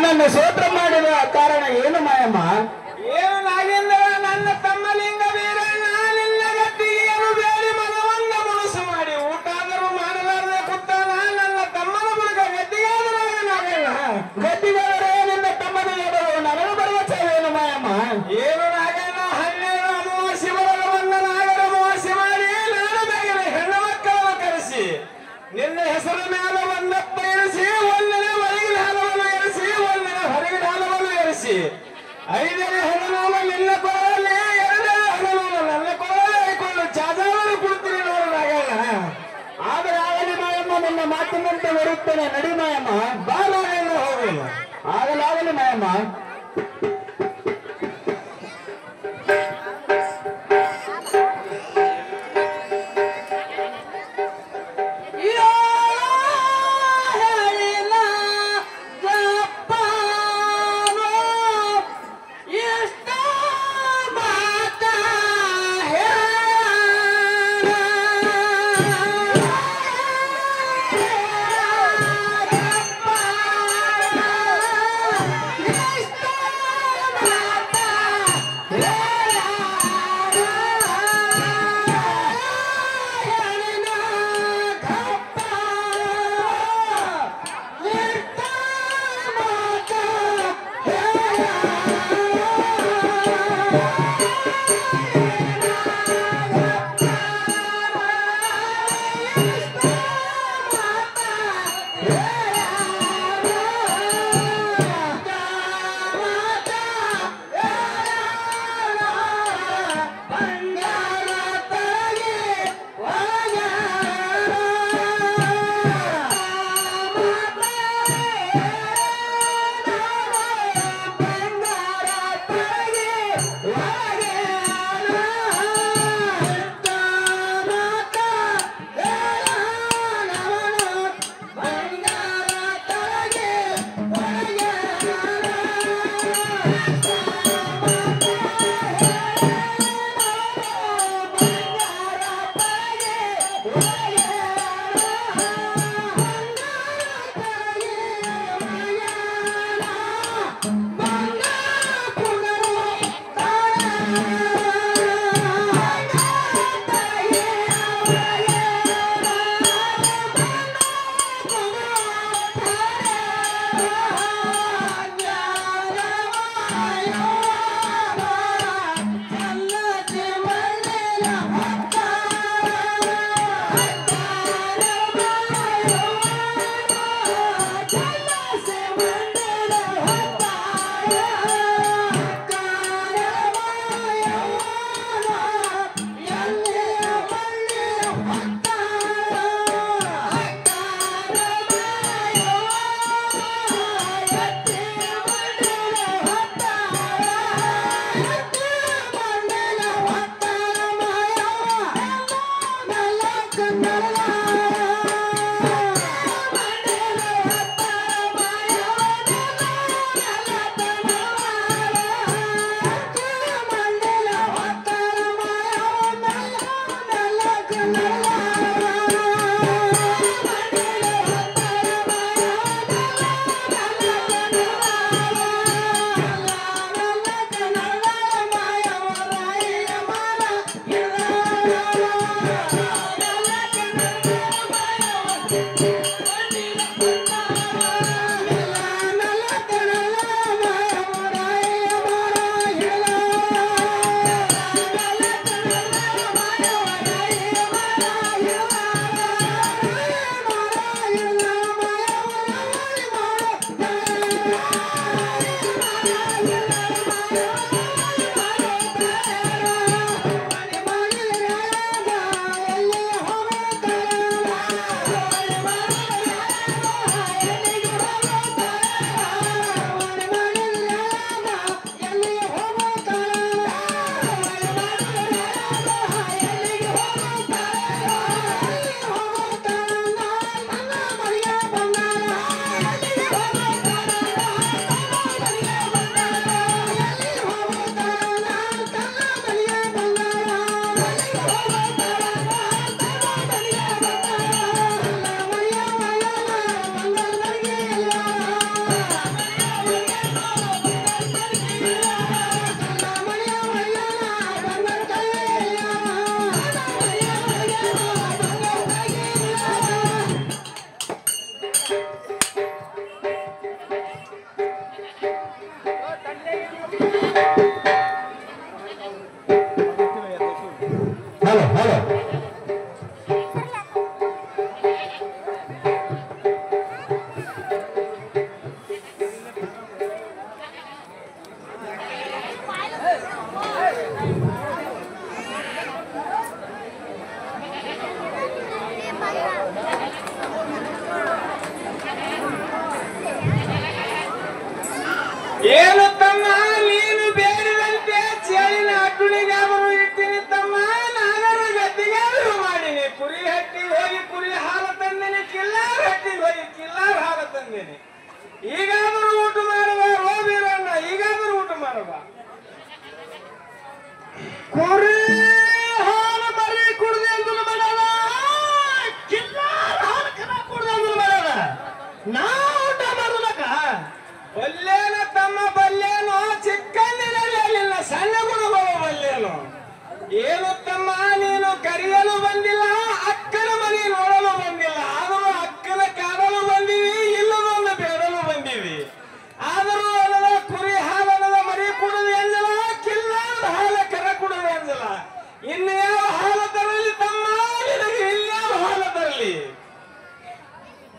ನನ್ನನ್ನು ಸೋತ್ರ ಮಾಡಿದ ಕಾರಣ ಏನು ಮಾಯಮ್ಮ? ಏನು ನಾಗೇಂದ್ರ, ನನ್ನ ತಮ್ಮ ಲಿಂಗ ವೀರಣ್ಣ ನಿನ್ನ ಗದ್ದಿಗೆಯನ್ನು ಬೇಡಿ ಮನವನ್ನ ಮುನಸು ಮಾಡಿ ಊಟಾದರೂ ಮಾಡಲಾರದೆ ಕುತ್ತಾನ. ನನ್ನ ತಮ್ಮನ ಬಳಿಕ ಗದ್ದಿಗಾದರೂ ನಾಗಣ್ಣ, ಗದ್ದಿಗಾದರೆ ನಿನ್ನ ತಮ್ಮನ ನನಗೆ ಬರುವ ಚಾವೇನು ಮಾಯಮ್ಮ? ಏನು ನಾಗಣ್ಣ, 12 ಅಮಾವಾಸ್ಯೆ ಬರಲವನ್ನ ನಾಗರ ಅಮಾವಾಸ್ಯೆ ಮಾಡಿ ನಾನು ಬೇಗನೆ ಹೆಣ್ಣು ಮಕ್ಕಳನ್ನು ಕರೆಸಿ ನಿನ್ನ ಹೆಸರು ಮೇಲೆ ಒಂದಪ್ಪ ಇರಿಸಿ, ಒಂದನೇ ಒಳಗಿನ ಹಣವನ್ನು ಇರಿಸಿ, ಒಂದನೇ ಹೊರಗಿನ ಹಣವನ್ನು ಇರಿಸಿ, 5ನೇ ಹಣವನ್ನು ನಿನ್ನ ಕೊಡಲಿ, 2ನೇ ಹಣವನ್ನು ನನ್ನ ಕೊಡಲಿ ಹಾಕೊಂಡು ಚಾಜಾವನ್ನು ಕೊಡ್ತೀನಿ ನೋಡು ನಾಗಣ್ಣ. ಆದರೆ ಆಗಲಿ ಮಾಯಮ್ಮ, ನಿನ್ನ ಮಾತಿನಂತೆ ಬರುತ್ತೇನೆ, ನಡಿ ಮಾಯಮ್ಮ. ಬಾ ನಾಗಣ್ಣ, ಹೋಗೋಣ. ಆಗಲಾಗಲಿ ಮಾಯಮ್ಮ.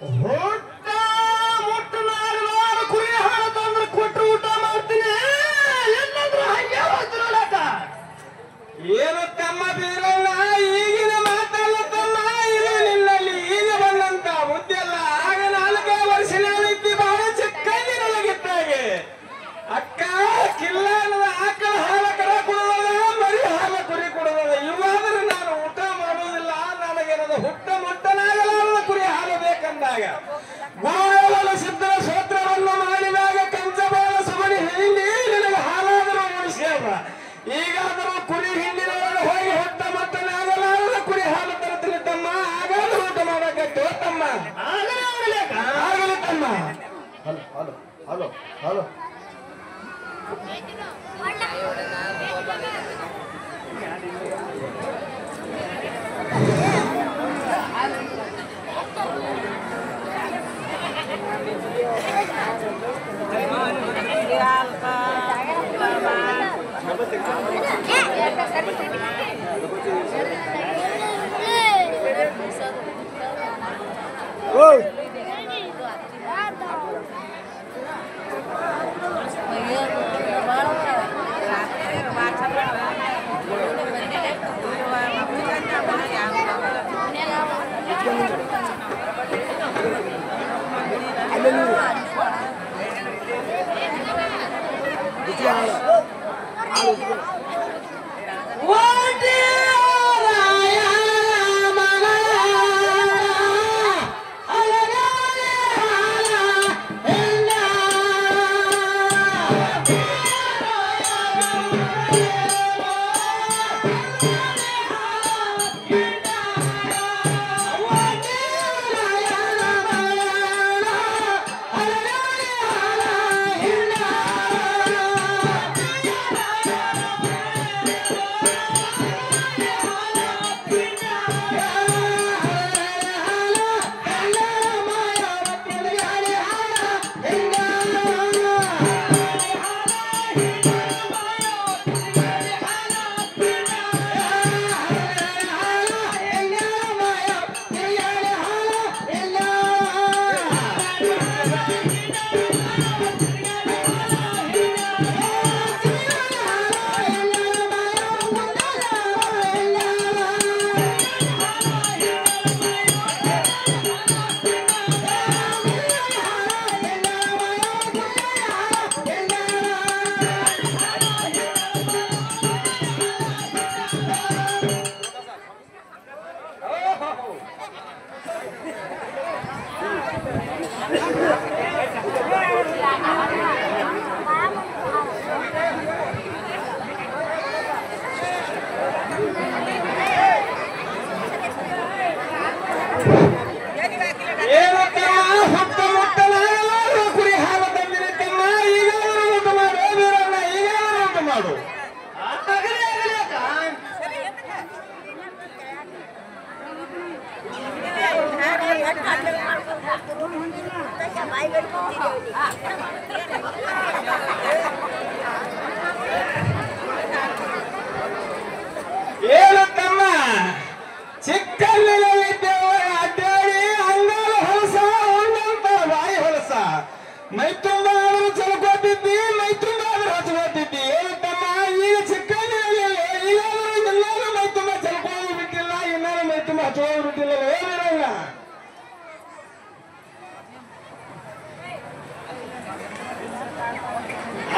ಹುಟ್ಟ ಮುಟ್ಟಲಾರ ಕುರಿ ಹಾಲು ತಂದ್ರೆ ಕೊಟ್ಟು ಊಟ ಮಾಡ್ತೀನಿ ಎಲ್ಲಾದ್ರೂ ಹಂಗೆ ಹೋಗ್ತು ನೋಡಕ ಏನು ತಮ್ಮ ಬೀರಲ್ಲ ಈಗಿನ ಮಾತಲ್ಲ ತಮ್ಮ ಇದು ನಿನ್ನಲ್ಲಿ ಈಗ ಬಂದಂತ ಮುದ್ದೆಲ್ಲ ಆಗ 4 ವರ್ಷದಲ್ಲಿದ್ದಿ ಬಹಳ ಚಿಕ್ಕಂದಿನೊಳಗಿದ್ದಾಗೆ ಅಕ್ಕ ಕಿಲ್ಲಾನದ ಆಕಳ ಹಾಲ ಕರ ಕೊಡುವುದ ಮರಿ ಹಾಲ ಕುರಿ ಕೊಡುವುದ ಇವಾದ್ರೆ ನಾನು ಊಟ ಮಾಡುವುದಿಲ್ಲ ನನಗೇನದು ಹುಟ್ಟ ಮುಟ್ಟನಾಗಲಾರದ ಕುರಿ ಹಾಲು ಬೇಕಂದಾಗ ಗುರುದೇವನ ಸಿದ್ಧರ ಸ್ತೋತ್ರವನ್ನು ಮಾಡಿದಾಗ ಕಂಚಬಾಲ ಸುಮಣಿ ಹಿಂಡಿ ನಿನಗೆ ಹಾಲಾದರೂ ಉಳಿಸ್ಯಾವ ಈಗಾದರೂ ಕುರಿ ಹಿಂಡಿನೊಳಗೆ ಹೋಗಿ ಹುಟ್ಟ ಮುಟ್ಟನಾಗಲಾರದ ಕುರಿ ಹಾಲು ತರುತ್ತೀನಿ ತಮ್ಮ ಆಗಾದ್ರೂ ಊಟ ಮಾಡಕತ್ತು ತಮ್ಮ ಆಗಲಿ ತಮ್ಮ ಹಲೋ ಹಲೋ ಹಲೋ ಏನು ತಮ್ಮ ಚಿಕ್ಕಲ್ಲಿದ್ದೇವ ಅಡ್ಡಾಡಿ ಅಂಗಾಲು ಹೊಲಸ ಒಂದಂತ ಬಾಯಿ ಹೊಲಸ ಮೈ ತುಂಬ ಆದರೂ ಚಲ್ಕೊತಿದ್ದಿ ಮೈ ತುಂಬ ಆದರೂ ಹಚ್ಕೊತಿದ್ದಿ ಏನು ತಮ್ಮ ಈಗ ಚಿಕ್ಕಲ್ಲಿರಲಿಲ್ಲ ಈಗಾದರೂ ಎಲ್ಲರೂ ಮೈ ತುಂಬ ಚಲ್ಕೊಂಡು ಬಿಟ್ಟಿಲ್ಲ ಇನ್ನೂ ಮೈ ತುಂಬ ಹಚ್ಕೊಂಡು ಬಿಟ್ಟಿಲ್ಲ ಏನಿರಲ್ಲ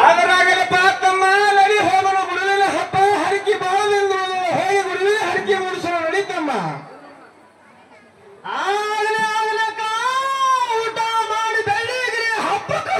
ಆದರಾಗಲಪ್ಪ ತಮ್ಮ ನಡಿ ಹೋಗಲು ಗುರುವಿನ ಹಬ್ಬ ಹರಕಿ ಬಾಳದಿಂದ ಹೋಗಿ ಗುರುವಿನ ಹರಕಿ ಮೂಡಿಸಲು ನಡೀತಮ್ಮ ಆಗಲೇ ಊಟ ಮಾಡಿ ಬೆಳ್ಳಿಗಿರಿ ಹಬ್ಬಕ್ಕೆ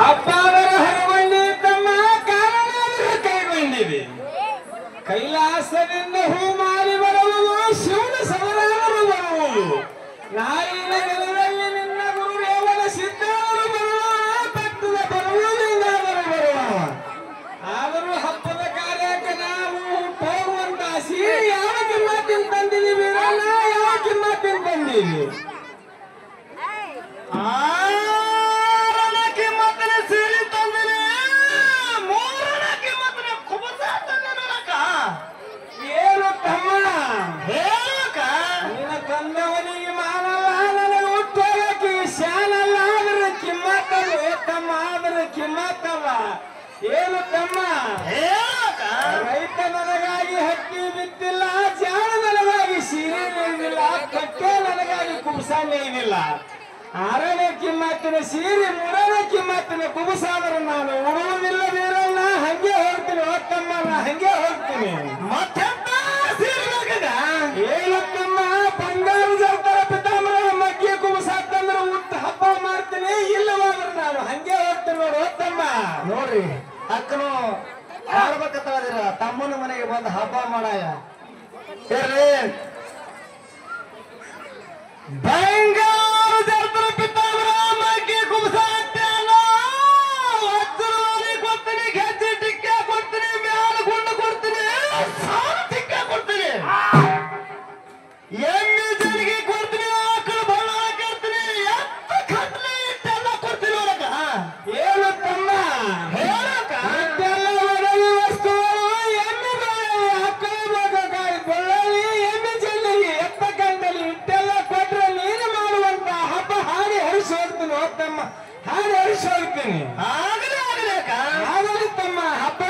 ಹಬ್ಬಾದರ ಹರವಳ್ಳಿ ತಮ್ಮ ಕಾರಣಾದರೂ ಕೈಗೊಂಡಿದೆ. ಕೈಲಾಸದಿಂದ ಹೂ ಮಾರಿ ಬರುವುದು, ಶಿವನ ಸವರಾದರು ಬರುವುದು. ನಾಯಿನ ನೆಲದಲ್ಲಿ ನಿನ್ನ ಗುರು ರೇವಣ ಸಿದ್ಧಾದರು ಬರುವ, ಭಕ್ತದ ಬರುವುದೆಂದಾದರೂ ಬರುವ. ಆದರೂ ಹಬ್ಬದ ಕಾರ್ಯಕ್ಕೆ ನಾವು ಹೋಗುವಂತ ಸೀರೆ ಯಾವ ಕಿಮ್ಮತ್ತಿನ ತಂದಿದ್ದೀವಿ, ಯಾವ ಕಿಮ್ಮತ್ತಿನ ತಂದೀವಿ? ಕಿಮ್ಮತ್ತಿನ ಸೀರೆ ತಂದಿನಿ, ಮೂರನ ಕಿಮ್ಮತ್ತಿನ ಕುಬಸ ತಂದನಕ. ಏನು ತಮ್ಮ ಹೇಳಕ? ನಿನ್ನ ತಂದವನಿಗೆ ಮಾನಲ್ಲ, ನನಗೆ ಹುಟ್ಟೋಗಕ್ಕೆ ಶಾನಲ್ಲ. ಆದ್ರೆ ಕಿಮ್ಮತ್ತಲ್ಲ ತಮ್ಮ, ಆದ್ರೆ ಕಿಮ್ಮತ್ತಲ್ಲ. ಏನು ತಮ್ಮ ಹೇಳಕ? ರೈತ ನನಗಾಗಿ ಹಕ್ಕಿ ಬಿತ್ತಿಲ್ಲ, ಜಾಣ ನನಗಾಗಿ ಸೀರೆ ನೇಯ್ದಿಲ್ಲ, ಕಟ್ಟೆ ನನಗಾಗಿ ಕುಬಸ ನೇಯ್ದಿಲ್ಲ. ಆರನೇ ಕಿಮ್ಮತ್ತಿನ ಸೀರೆ, ಮೂರನೇ ಕಿಮ್ಮತ್ತಿನ ಕುಬಸಾದ್ರೆ ನಾನು ಉಡುವುದಿಲ್ಲ ಬೀರಣ್ಣ, ಹಂಗೆ ಹೋಗ್ತೀನಿ. ತಮ್ಮ ನಾ ಹಂಗೆ ಹೋಗ್ತೀನಿ. ಮತ್ತೆಂತ ಸೀರೆ ಬೇಕದ? ಹೇಳತ್ತಮ್ಮ, ಬಂಗಾರ ಜರ್ತರ ಪಿತಾಂಬರ ಮಗ್ಗಿ ಕುಬಸ ತಂದ್ರೆ ಊಟ ಹಬ್ಬ ಮಾಡ್ತೀನಿ, ಇಲ್ಲವಾದ್ರೆ ನಾನು ಹಂಗೆ ಹೋಗ್ತೀನಿ. ನೋಡು ತಮ್ಮ, ನೋಡ್ರಿ ಅಕ್ಕನು ಆಡ್ಬೇಕಂತ ತಮ್ಮನ ಮನೆಗೆ ಬಂದು ಹಬ್ಬ ಮಾಡಾಯ ಇರ್ರಿ. ಬಂಗಾರ ಜರ್ತರ ಪಿತಾಂಬರ ಮಗ್ಗಿ ಕುಬಸ ಅಂತಲ್ಲ, ಕೊಡ್ತೀನಿ, ಗೆಜ್ಜೆ ಟಿಕ್ಕ ಕೊಡ್ತೀನಿ, ಮ್ಯಾಲ ಗುಂಡು ಕೊಡ್ತೀನಿ, ಸಾಲು ಟಿಕ್ಕ ಕೊಡ್ತೀನಿ, ಎಮ್ಮೆ ಜರಿಗೆ ಕೊಡ್ತೀನಿ, ಆಕಳು ಬಳ್ಳ ಹಾಕಿರ್ತೀನಿ, ಎತ್ತ ಕಟ್ಲಿ ಇಟ್ಟೆಲ್ಲ ಕೊಡ್ತೀನಿ. ನೋಡಕ ಏನು ತಮ್ಮ ಹೇಳಕ? ಇಟ್ಟೆಲ್ಲ ಒಡವಿ ವಸ್ತುಗಳು, ಎಮ್ಮೆ ಬೆಳ್ಳಿ, ಆಕಳು ಬಳ್ಳಲಿ, ಎಮ್ಮೆ ಜಲ್ಲಿಗೆ, ಎತ್ತ ಕಂಡಲ್ಲಿ ಇಟ್ಟೆಲ್ಲ ಕೊಟ್ರೆ ನೀನು ಮಾಡುವಂತ ಹಬ್ಬ ಹಾಡಿ ಹರಿಸಿ ಹೋಗ್ತೀನಿ. ತಮ್ಮ ಹಾಡಿ ಹರಿಸಿ ಹೋಗ್ತೀನಿ. ಆಗಲಿ ತಮ್ಮ, ಹಬ್ಬ